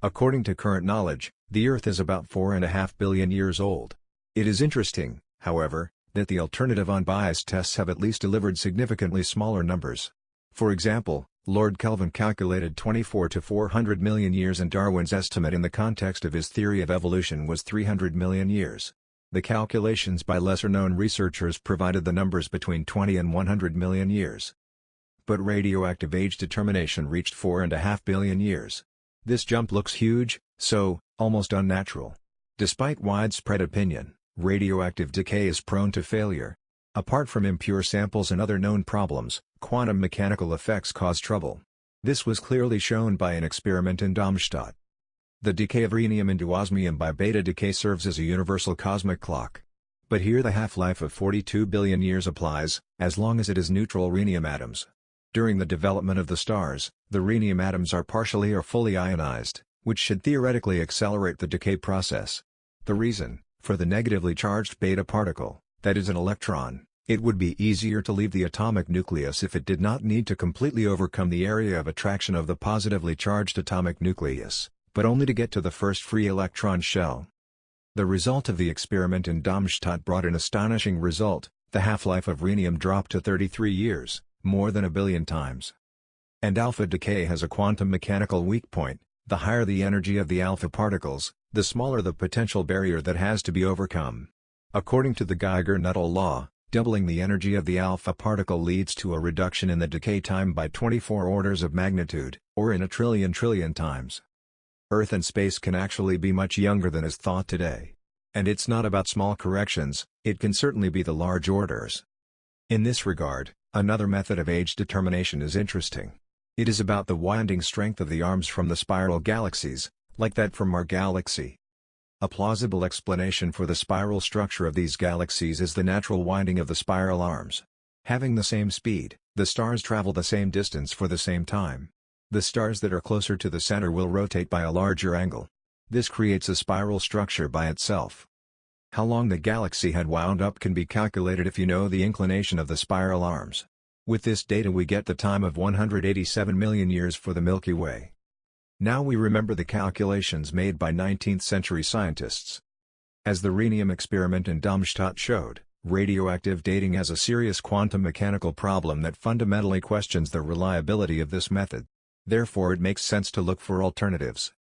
According to current knowledge, the Earth is about 4.5 billion years old. It is interesting, however, that the alternative unbiased tests have at least delivered significantly smaller numbers. For example, Lord Kelvin calculated 24 to 400 million years and Darwin's estimate in the context of his theory of evolution was 300 million years. The calculations by lesser-known researchers provided the numbers between 20 and 100 million years. But radioactive age determination reached 4.5 billion years. This jump looks huge, so, almost unnatural. Despite widespread opinion, radioactive decay is prone to failure. Apart from impure samples and other known problems, quantum mechanical effects cause trouble. This was clearly shown by an experiment in Darmstadt. The decay of rhenium into osmium by beta decay serves as a universal cosmic clock. But here the half-life of 42 billion years applies, as long as it is neutral rhenium atoms. During the development of the stars, the rhenium atoms are partially or fully ionized, which should theoretically accelerate the decay process. The reason, for the negatively charged beta particle, that is an electron, it would be easier to leave the atomic nucleus if it did not need to completely overcome the area of attraction of the positively charged atomic nucleus, but only to get to the first free electron shell. The result of the experiment in Darmstadt brought an astonishing result: the half-life of rhenium dropped to 33 years, more than a billion times. And alpha decay has a quantum mechanical weak point: the higher the energy of the alpha particles, the smaller the potential barrier that has to be overcome. According to the Geiger-Nuttall law, doubling the energy of the alpha particle leads to a reduction in the decay time by 24 orders of magnitude, or in a trillion times. Earth and space can actually be much younger than is thought today. And it's not about small corrections, it can certainly be the large orders. In this regard, another method of age determination is interesting. It is about the winding strength of the arms from the spiral galaxies, like that from our galaxy. A plausible explanation for the spiral structure of these galaxies is the natural winding of the spiral arms. Having the same speed, the stars travel the same distance for the same time. The stars that are closer to the center will rotate by a larger angle. This creates a spiral structure by itself. How long the galaxy had wound up can be calculated if you know the inclination of the spiral arms. With this data we get the time of 187 million years for the Milky Way. Now we remember the calculations made by 19th century scientists. As the rhenium experiment in Darmstadt showed, radioactive dating has a serious quantum mechanical problem that fundamentally questions the reliability of this method. Therefore it makes sense to look for alternatives.